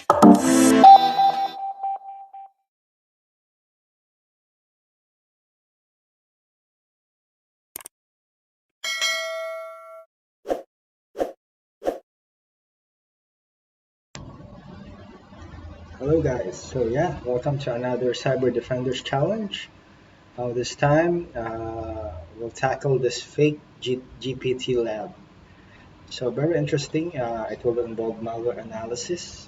Hello guys, so yeah, welcome to another Cyber Defenders Challenge. This time we'll tackle this fake GPT Lab. So very interesting, it will involve malware analysis,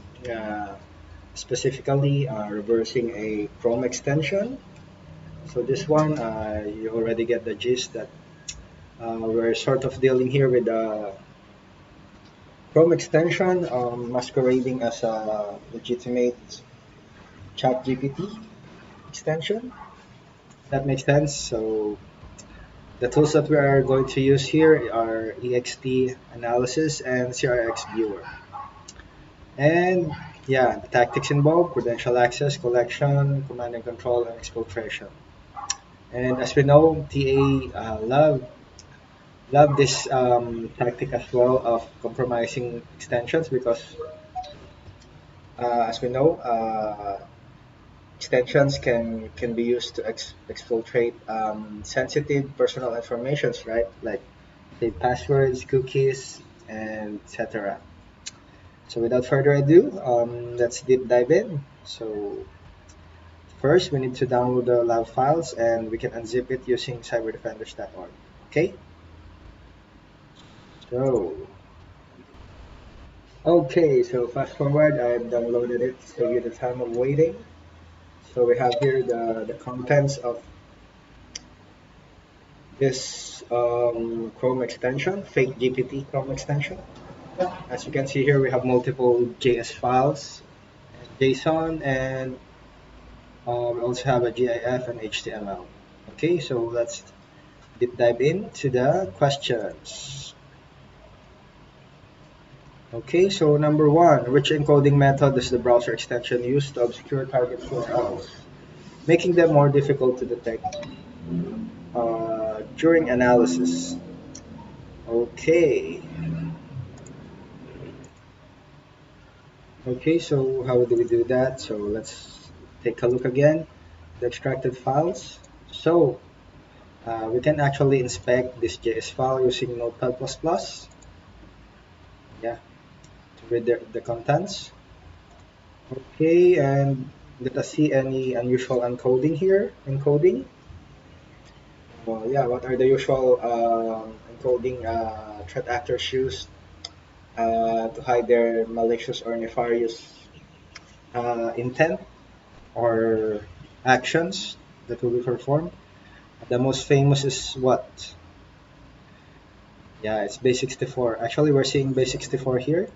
specifically reversing a Chrome extension. So this one, you already get the gist that we're sort of dealing here with a Chrome extension masquerading as a legitimate ChatGPT extension. That makes sense. So the tools that we are going to use here are EXT analysis and CRX viewer. And yeah, the tactics involve credential access, collection, command and control, and exfiltration. And as we know, TA love this tactic as well of compromising extensions because as we know, extensions can be used to exfiltrate sensitive personal informations, right? Like say passwords, cookies, and etc. So without further ado, let's deep dive in. So first, we need to download the lab files, and we can unzip it using cyberdefenders.org. Okay. So so fast forward, I've downloaded it. Save you the time of waiting. So we have here the contents of this Chrome extension, fake GPT Chrome extension. As you can see here, we have multiple JS files, JSON, and we also have a GIF and HTML. Okay, so let's deep dive into the questions. Okay, so number one, which encoding method does the browser extension use to obscure target URLs, making them more difficult to detect during analysis? Okay, okay, so how do we do that? So let's take a look again, the extracted files. So we can actually inspect this JS file using Notepad++. Yeah, to read the contents. Okay, and let us see any unusual encoding here. Encoding. Yeah, what are the usual encoding threat actors use to hide their malicious or nefarious intent or actions that will be performed? The most famous is what? Yeah, it's base64. Actually, we're seeing base64 here.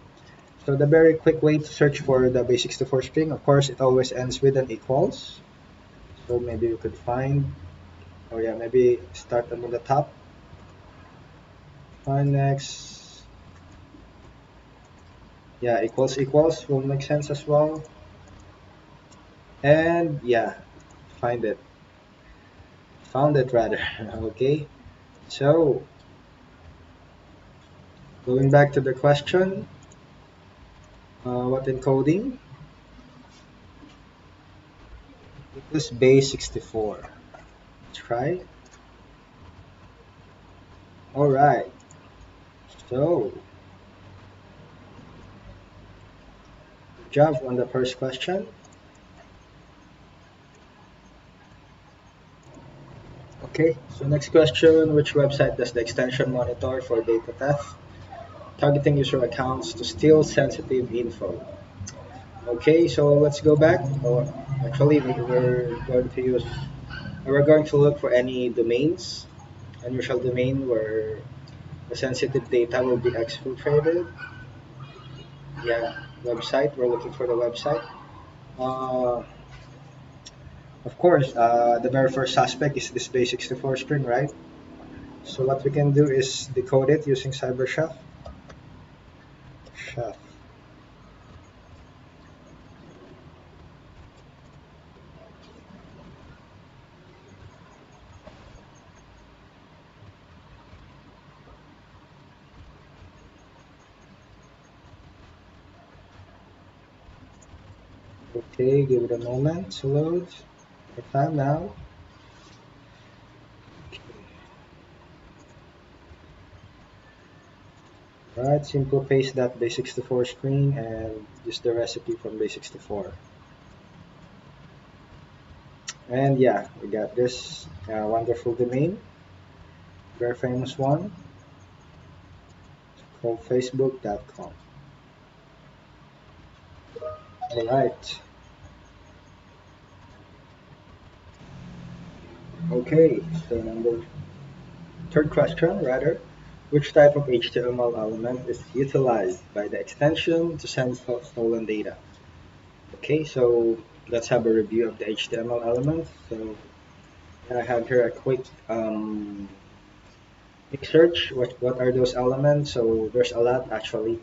So the very quick way to search for the base64 string, of course, it always ends with an equals. So maybe you could find, or yeah, maybe start them on the top. Find next. Yeah, equals will make sense as well. And yeah, find it. Found it rather. Okay. So going back to the question, what encoding? It was base 64. Let's try. All right. So good job on the first question. Okay. So next question, which website does the extension monitor for data theft, targeting user accounts to steal sensitive info? Okay, so let's go back. Actually, we're going to look for any domains, unusual domain where the sensitive data will be exfiltrated. Yeah, website. We're looking for the website. Uh, of course, the very first suspect is this base64 string, right? So what we can do is decode it using CyberChef. Chef. Okay, give it a moment to load. I found now. Okay. Right, simple paste that base64 screen and use the recipe from base64. And yeah, we got this wonderful domain, very famous one called facebook.com. All right. Okay, so number third question rather, which type of HTML element is utilized by the extension to send stolen data? Okay, so let's have a review of the HTML element. So I have here a quick search. What are those elements? So there's a lot actually.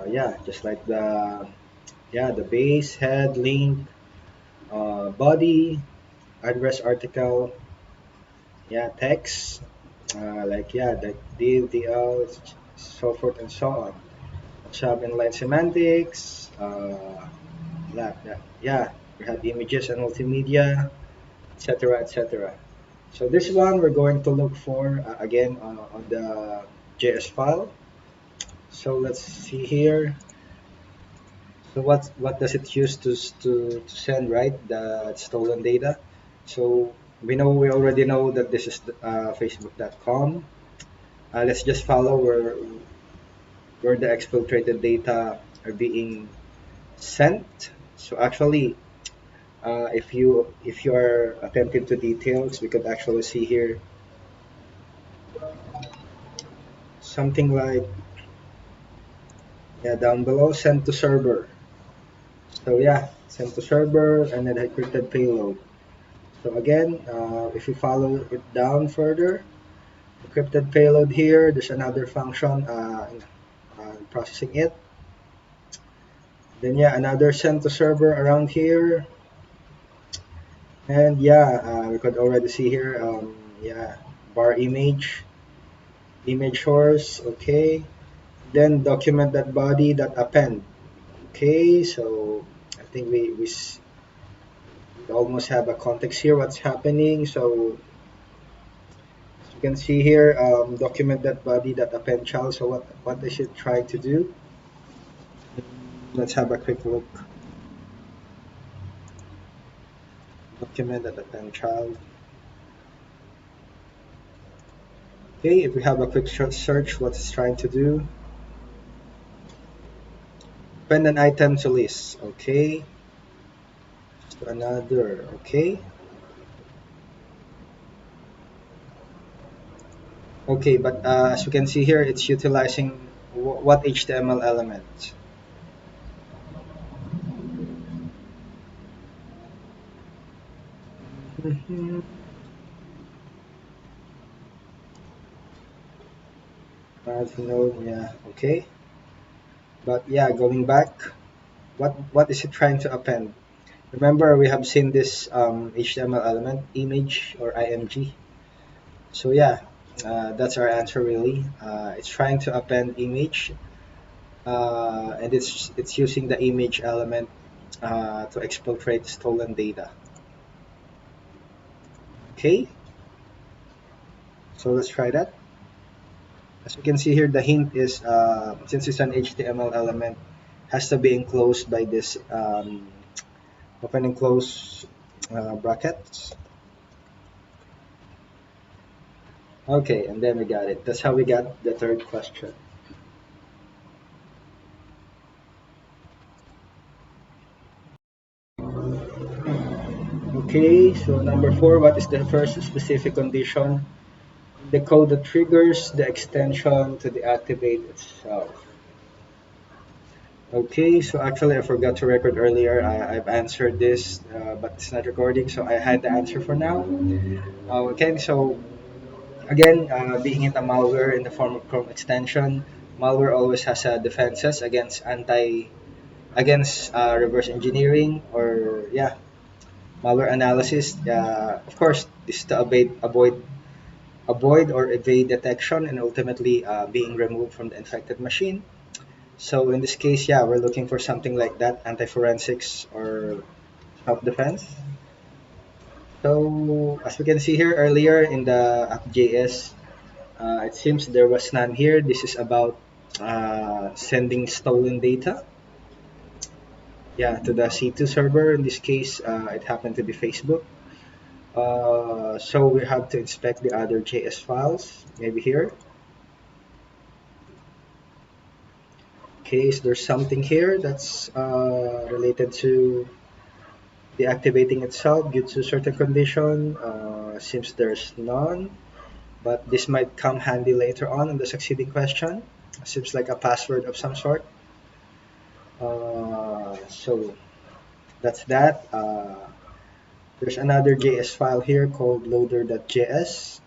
Yeah, just like the base, head, link, body, address, article, yeah, text, like yeah, the div, DL, so forth and so on. Sub inline semantics, yeah, we have images and multimedia, etc., etc. So this one we're going to look for again on the JS file. So let's see here. So what does it use to send right the stolen data? So we already know that this is Facebook.com. Let's just follow where the exfiltrated data are being sent. So actually, if you are attentive to details, we could actually see here something like yeah down below send to server. So yeah, send to server and then encrypted payload. So again, if you follow it down further, encrypted payload here. There's another function processing it. Then yeah, another send to server around here. And yeah, we could already see here, yeah, bar image source, okay. Then document that body, that append. Okay, so I think we almost have a context here, what's happening. So as you can see here, document that body, that append child. So what I should try to do, let's have a quick look. Document that append child. Okay, if we have a quick search, what it's trying to do, append an item to list. Okay, to another. Okay, okay, but as you can see here, it's utilizing what HTML element? Mhm. Node, yeah, okay. But yeah, going back, what is it trying to append? Remember, we have seen this HTML element, image or img. So yeah, that's our answer really. It's trying to append image, and it's using the image element to exfiltrate stolen data. Okay, so let's try that. As you can see here, the hint is since it's an HTML element, has to be enclosed by this open and close brackets. Okay, and then we got it. That's how we got the third question. Okay, so number four, what is the first specific condition? The code that triggers the extension to deactivate itself. Okay, so actually I forgot to record earlier. I've answered this, but it's not recording, so I had the answer for now. Okay, so again, being it a malware in the form of Chrome extension, malware always has defenses against reverse engineering or yeah malware analysis. Of course, this is to avoid or evade detection and ultimately being removed from the infected machine. So in this case, yeah, we're looking for something like that, anti-forensics or self-defense. So as we can see here earlier in the app.js, it seems there was none here. This is about sending stolen data, yeah, to the C2 server. In this case, it happened to be Facebook. So we have to inspect the other JS files, maybe here. Okay, is there something here that's related to deactivating itself due to certain condition? Seems there's none, but this might come handy later on in the succeeding question. Seems like a password of some sort. So that's that. There's another JS file here called loader.js.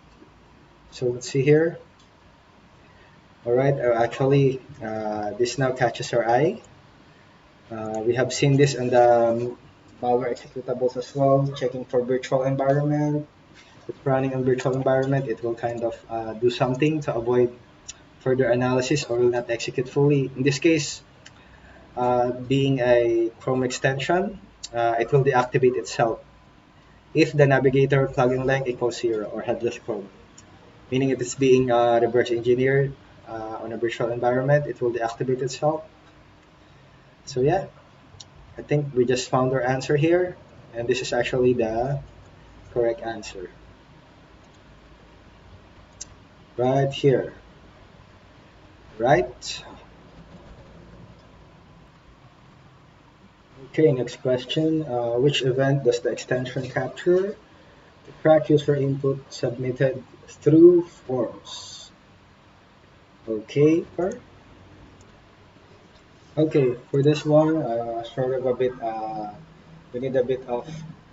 So let's see here. All right, this now catches our eye. We have seen this in the malware executables as well, checking for virtual environment. If it's running on virtual environment, it will kind of do something to avoid further analysis or will not execute fully. In this case, being a Chrome extension, it will deactivate itself if the navigator plugin length equals 0 or headless Chrome. Meaning if it's being reverse engineered on a virtual environment, it will deactivate itself. So yeah, I think we just found our answer here, and this is actually the correct answer. Right here. Right? Okay, next question. Which event does the extension capture to track user input submitted through forms? Okay, okay, for this one, sort of a bit, we need a bit of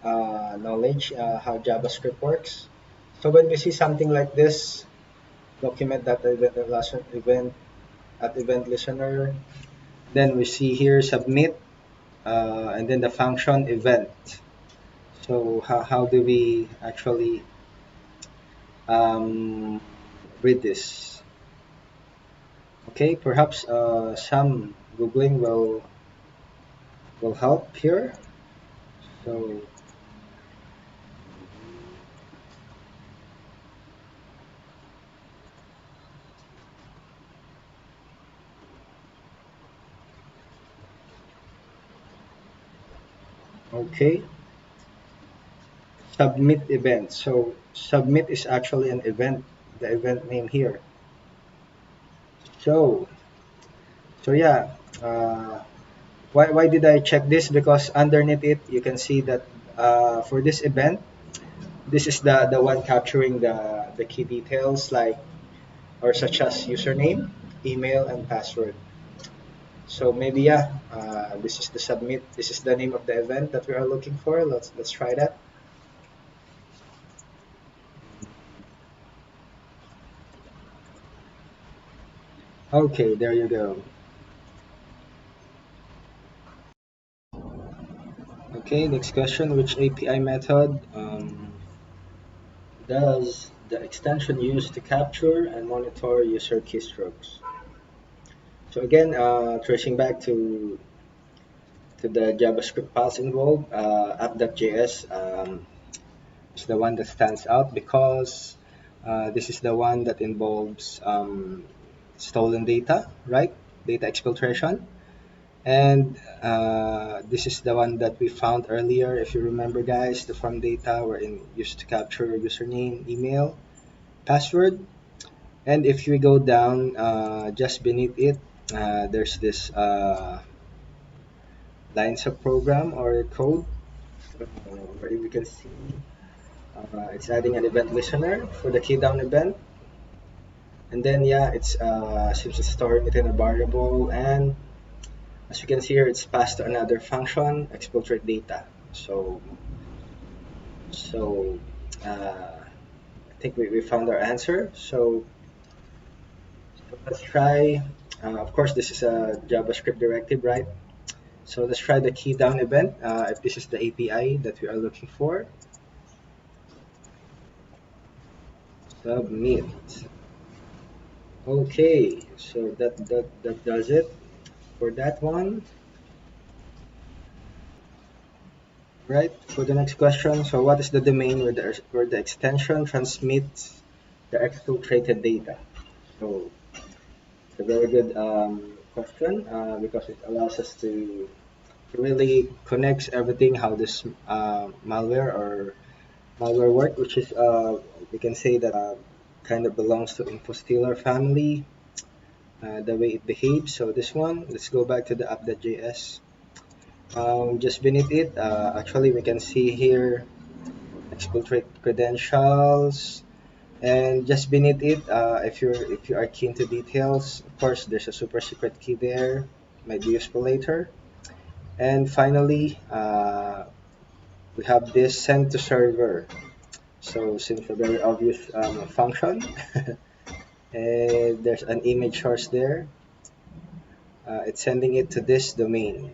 knowledge how JavaScript works. So when we see something like this, document that event at event listener, then we see here submit, and then the function event. So how do we actually um, read this? Okay, perhaps some googling will help here. So okay, submit event. So submit is actually an event, the event name here. So yeah, why did I check this? Because underneath it, you can see that for this event, this is the one capturing the key details like or such as username, email, and password. So maybe yeah, this is the submit. This is the name of the event that we are looking for. Let's try that. Okay, there you go. Okay, next question. Which API method does the extension use to capture and monitor user keystrokes? So again, tracing back to the JavaScript files involved, app.js is the one that stands out because this is the one that involves stolen data, right? Data exfiltration. And this is the one that we found earlier. If you remember, guys, the from data were used to capture username, email, password. And if we go down just beneath it, there's this lines of program or code where we can see it's adding an event listener for the key down event. And then yeah, it's seems to store it in a variable, and as you can see here, it's passed to another function, exfiltrate data. So I think we found our answer. So let's try. Of course, this is a JavaScript directive, right? So let's try the key down event. If this is the API that we are looking for, submit. Okay, so that does it. for that one. Right, for the next question, so what is the domain where the extension transmits the exfiltrated data? So it's a very good question because it allows us to really connects everything how this malware work, which is we can say that kind of belongs to InfoStealer family, the way it behaves. So this one, let's go back to the app.js. Just beneath it, actually we can see here exfiltrate credentials, and just beneath it, if you are keen to details, of course there's a super secret key there, might be useful later. And finally, we have this send to server. So since a very obvious function, and there's an image source there, it's sending it to this domain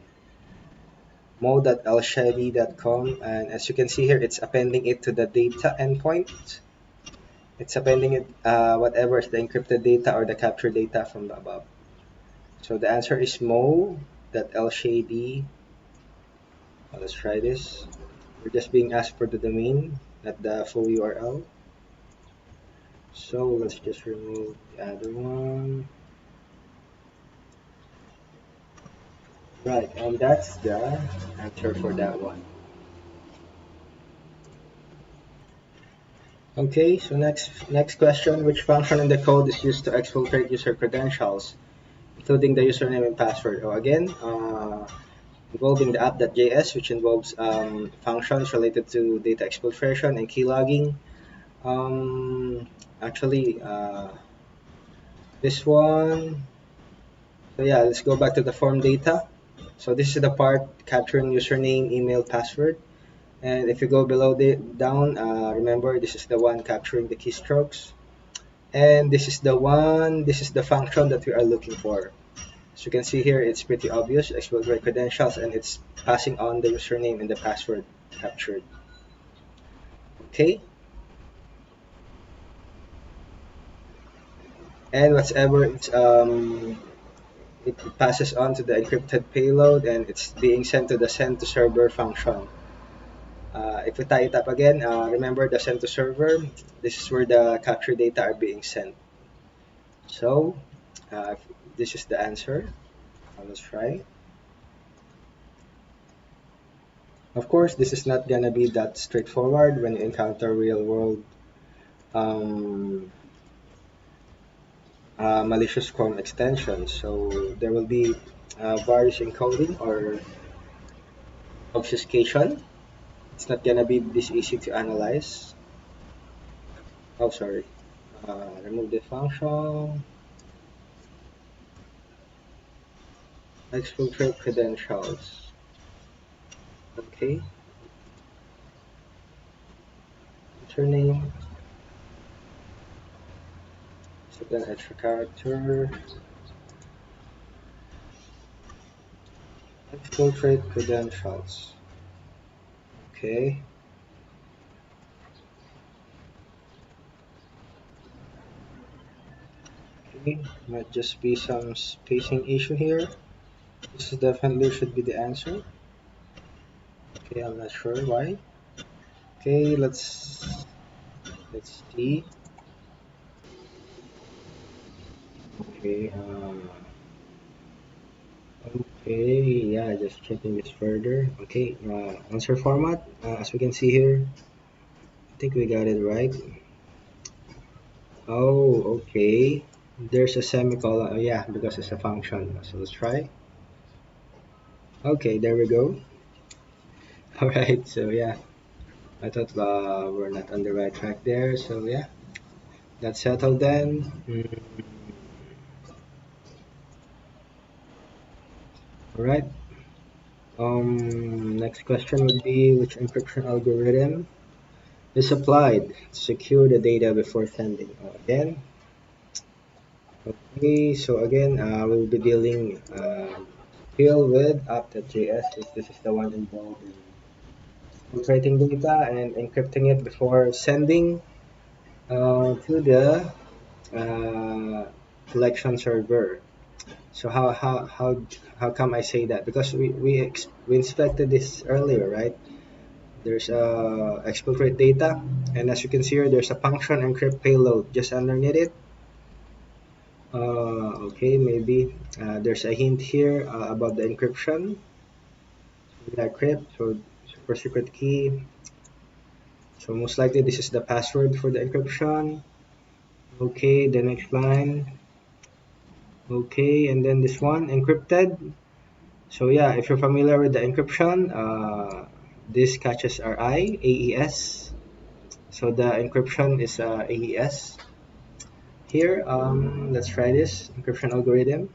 mo.lshady.com, and as you can see here, it's appending it to the data endpoint. It's appending it whatever is the encrypted data or the captured data from the above. So the answer is mo.lshady. Let's try this. We're just being asked for the domain, not the full URL. So let's just remove the other one. Right, and that's the answer for that one. Okay, so next question, which function in the code is used to exfiltrate user credentials, including the username and password? Oh, again, involving the app.js, which involves functions related to data exfiltration and key logging. Actually, this one. So yeah, let's go back to the form data. So this is the part capturing username, email, password. And if you go below down, remember this is the one capturing the keystrokes. And this is the function that we are looking for. As you can see here, it's pretty obvious, exfiltrate credentials, and it's passing on the username and the password captured. Okay. And whatever it passes on to the encrypted payload, and it's being sent to the send to server function. If we tie it up again, remember the send to server, this is where the capture data are being sent. So this is the answer. Let's try. Of course, this is not gonna be that straightforward when you encounter real world um, malicious Chrome extensions. So there will be various encoding or obfuscation. It's not gonna be this easy to analyze. Oh, sorry. Remove the function. Exfiltrate credentials. Okay. Username. So then extra character. Exfiltrate credentials. Okay. Okay. Might just be some spacing issue here. This definitely should be the answer. Okay, I'm not sure why. Okay, let's see. Okay, okay, yeah, just checking this further. Okay, answer format, as we can see here, I think we got it right. Oh, okay. There's a semicolon. Oh, yeah, because it's a function. So let's try. Okay, there we go. All right, so yeah, I thought we're not on the right track there. So yeah, that's settled then. All right. Next question would be which encryption algorithm is applied to secure the data before sending? Again, okay. So again, we'll be dealing still with app.js. This is the one involved in filtrating data and encrypting it before sending to the uh, collection server. So how come I say that? Because we inspected this earlier, right? There's exfiltrate data, and as you can see here, there's a function encrypt payload just underneath it. Okay, maybe there's a hint here about the encryption. Encrypt, so super secret key. So most likely this is the password for the encryption. Okay, the next line. Okay, and then this one encrypted. So yeah, if you're familiar with the encryption, these catches are AES. So the encryption is AES. Here, let's try this encryption algorithm.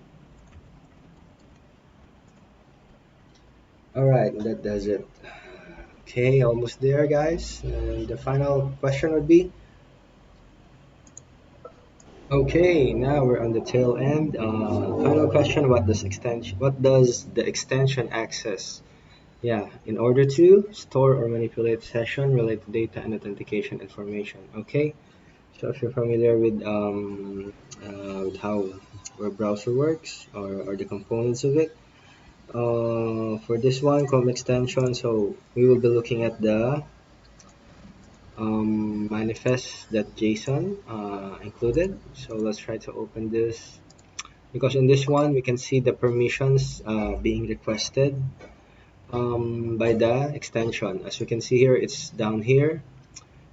All right, that does it. Okay, almost there, guys. And the final question would be, okay, now we're on the tail end. Final question: What does the extension access? Yeah, in order to store or manipulate session-related data and authentication information. Okay, so if you're familiar with how our browser works or the components of it, for this one, Chrome extension, so we will be looking at the manifest.json included. So let's try to open this because in this one we can see the permissions being requested by the extension. As you can see here, it's down here,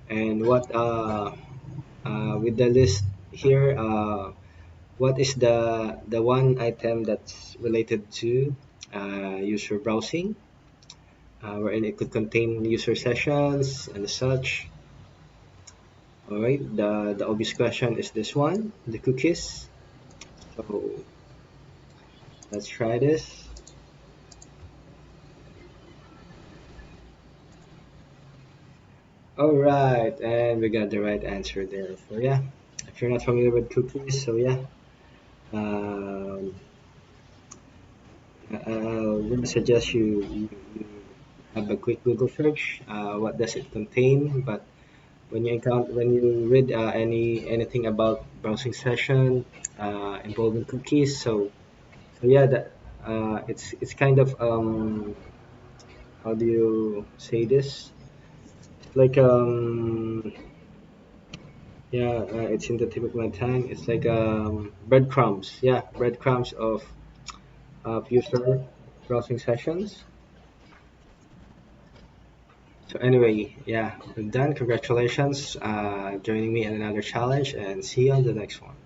and with the list here, what is the one item that's related to user browsing, wherein it could contain user sessions and such. All right, the obvious question is this one, the cookies. So let's try this. All right, and we got the right answer there. So yeah, if you're not familiar with cookies, so yeah, um, I would suggest you have a quick Google search. What does it contain? But when you read anything about browsing session involving cookies, so yeah, that it's kind of how do you say this? Like yeah, it's in the tip of my tongue. It's like breadcrumbs. Yeah, breadcrumbs of user browsing sessions. So anyway, yeah, we're done. Congratulations joining me in another challenge, and see you on the next one.